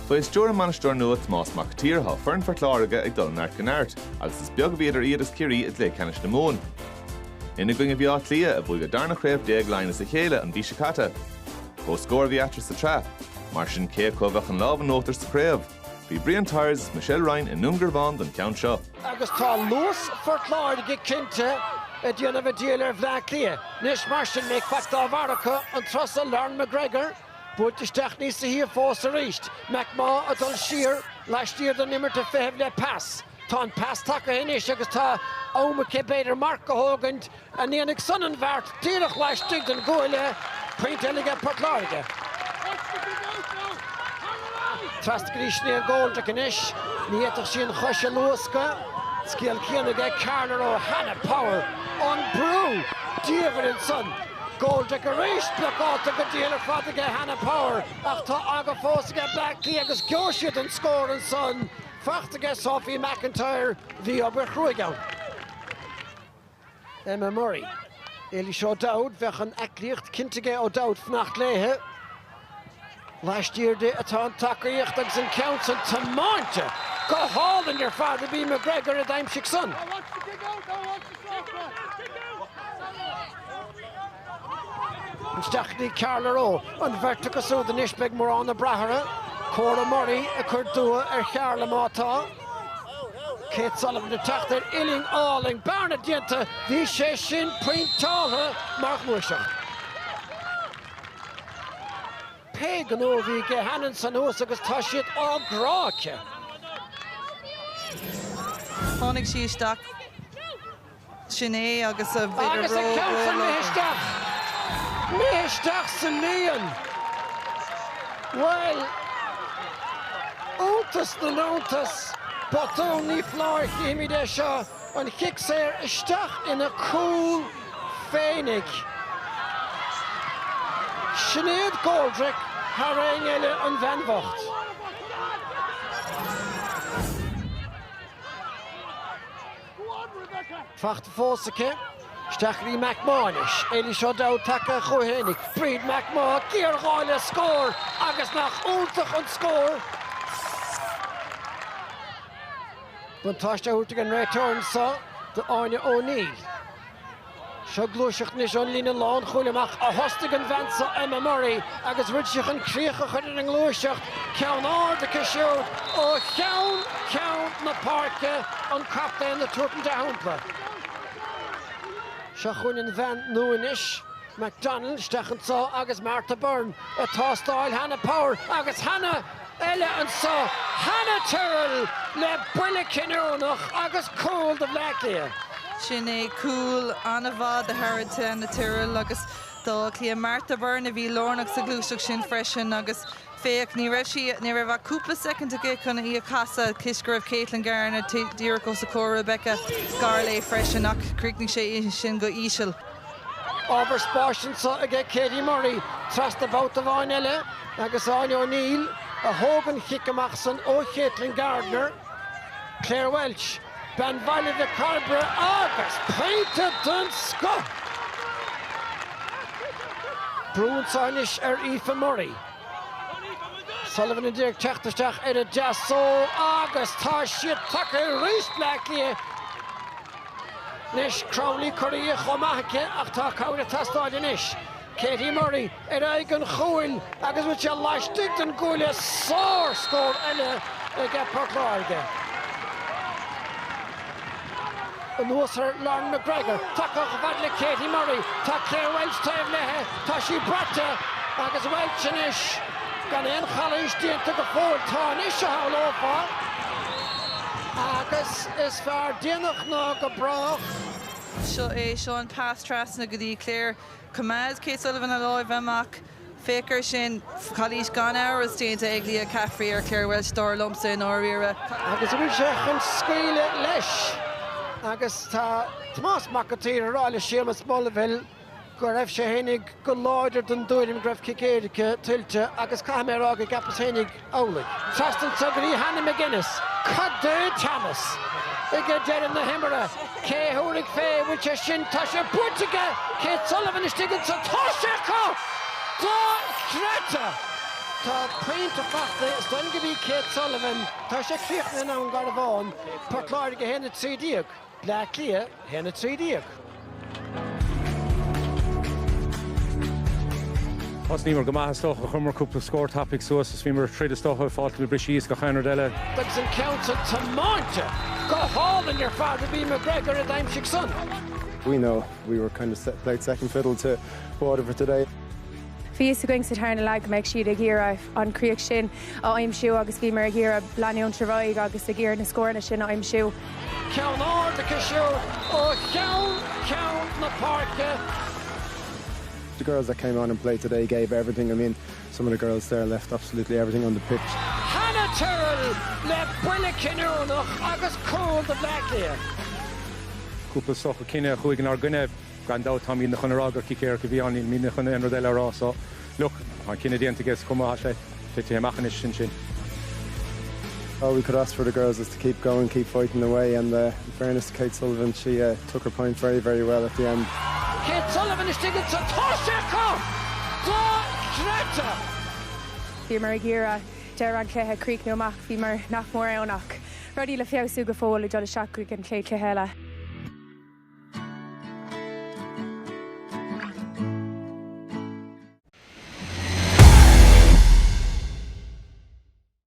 Ba is dúr an manisteoir nuacht más mac tíortha fearn for Láirge ag dul neart gannart, agus is beag bhéidir iad is cirí ag le canis na món. Ina going a bhí á clia a bhuaig a darna Craobh déag lein is a chéile an bhí se cata. Go scór bhí atras sa trap, mar sin cé cóbhach an lábhan nótar sa Craobh. Bhí Brian Tyres Michelle Ryan in Nungar Bond an count seo. Agus tá luas for Láirge cinnte a dhéanamh a díal ar bhleá clia. Nis mar sin méid fach dá bharacha an trosa Lauren McGregor. Bút isteach níos a hí fós a ríist. McMahon a dul siar leistíir don nimmer te feheh le pass. Tá an pass take inis agus tá óma cébéidir marc go hógant a níananig son an bhart tíirech leistigh den gúile pointelige Port Láirge. Trasta go ríis ní an ggóilde inis, níhéadach sí an choise luasca, scéal céannig ag Carner ó Hannah Power an brú díomhar an son. Golde go ríis pleáta go díalar fad ag Hannah Power ach tá aga fós ag Blackley agus ceisiad an scór an son fachta ag Sophie McIntyre bhí obair chruigeann. Emma Murray. Éili seo Dowd bheith an eiclíocht cinnteige ó Dowd fnacht léthe. Leistíir de atá an takeíocht agus an count an tamáinte go hálan ar fad a bhí McGregor a daimsigh son. Stachni Carlo an vertica so the Nishbeg Morana Brahara, Cora Murray, a Cordua, Charla Mata, Kate Sullivan the Tachter, Illing Alling, Barnett Dienta, Vishin, Point Talha, Mark Musha. Peganovi, Gehanan Sanosagus Tashit, or Graka. Honig Shishtak, Shine, August of Vigor. Meestach sa Leon. Well, Otis the Notus, but only Flork Imi de Shaw, and Hickser Stach in a cool Feinig. Sinead Goldrick, Harangele and Van Vocht. Facht Fosseke. Stachri McMahonish, Éili seo Dowd take a chuhénig. Bríd McMahon, Gear Gáile score, agus nach últach an score. Buntáiste últach an return sa, de Arne O'Neill. Seo glúiseach níos an lína lán chuileach a hostig an vansa Emma Murray, agus ridseach an críocha chuir an glúiseach, ceann ádacha siúd ó ceann na parke an captain na tuairt de húmpla. Shachun in Van Nuinish, McDonald, Stachan agus Martha Byrne, a tostáil Hannah Power, agus Hannah Ella and Saw, Hannah Tyrrell, le Buile Kinúnach, agus Cool the Blackley. Shine Cool, Anava, the Harrod and the Tyrrell, agus the Clia Martha Byrne, vi Lornach sa glúiseach sin freisin, agus féach ní raibh a cúpla second a gé chuna í a casa cisgur of Caitlin Garner díra go sa córa Rebecca Garley freisin ach cricní sé sin go ísisiil. Ábhar spáisian sa a gé Katie Murray, trasta Babhta bháin eile, agus Arne O'Neill, a hógan chicamach san ó Caitlin Gardner, Claire Welch, Ben Valley de Carbra, agus painted den sco. Brún sáinis Aoife Murray. Sullivan and Dirk Techtastach at a just so August Tarshit Tucker Reese Blackley Nish Crowley Korea Homake After Kaura Tastardinish Katie Murray at Egan Huil August which a lash dicked and Goulia sore scored Ella get Port Láirge. And was her Lauren McGregor Tucker Vadley Katie Murray Tuck Claire Welch Time Lehe Tashi Bratta August Welchinish gan ein chalais dienta go fór tá níos a hála ófá. Agus is fear déanach ná go brach. Seo an pass trasna go dtí Claire Cumaz Kate Sullivan a láimh amach fécar sin chalís gan áras déanta ag Leah Caffrey ar Claire Welch dár lomsa in áíire. Agus bhfuil sé chun scaoile leis. Agus tá Tomás McAtee a ráile Seamus Mulliville go raibh sé hénig go láidir den dúirim greibh cicéirice tuilte agus caimé ága gapas hénig ólaigh. Trastan tugarí Hannah McGuinness, Cadú Thomas, ige dean na himara, Cé Húrig fé bhfuil sé sin tá sé buirteige, Kate Sullivan is tigan sa tá sé có, dá creta, Tá Prainte Fachta is don go bhí Kate Sullivan, tá sé críochna ná an Garabháin, Port Láirge héna trídíag, le Cliath héna trídíag. Os ní mar go maithe stocha chumar cúpla scór tapig suas as bhí mar tríd stocha fáilte le brisíos go cheannar deile. Agus an council tamáinte go hálan ar fad a bhí McGregor a daimsigh son. We know we were kind of played second fiddle to Waterford today. Fios a going sa tarna lag meid siad a ggéire an críoch sin a aimsiú agus bhí mar a ggéire Láirge-1-13 agus a ggéir na scóirna sin a aimsiú. Ceann áirdeacha siú ó ceann na páirce. The girls that came on and played today gave everything. I mean, some of the girls there left absolutely everything on the pitch. Hannah Tyrrell le buile cinúnach agus cúil de Blacklear. Cúpla stocha cinenne chuig an argunne gan dá tá mína chun rágur cicéir go bhí an mína chun an deile rá. So, look, an cinenne déanta gus cumá sé te machchanis sin. All we could ask for the girls is to keep going, keep fighting away, and in fairness to Kate Sullivan, she took her point very, very well at the end. Kate Sullivan is sticking to Tosheko! Dá Greta! Bhí mar a ggéire deir an cléthe críoch nó amach bhí mar nach mór annach. Rudí le fiosú go fóla do le seacuig an clé cléthe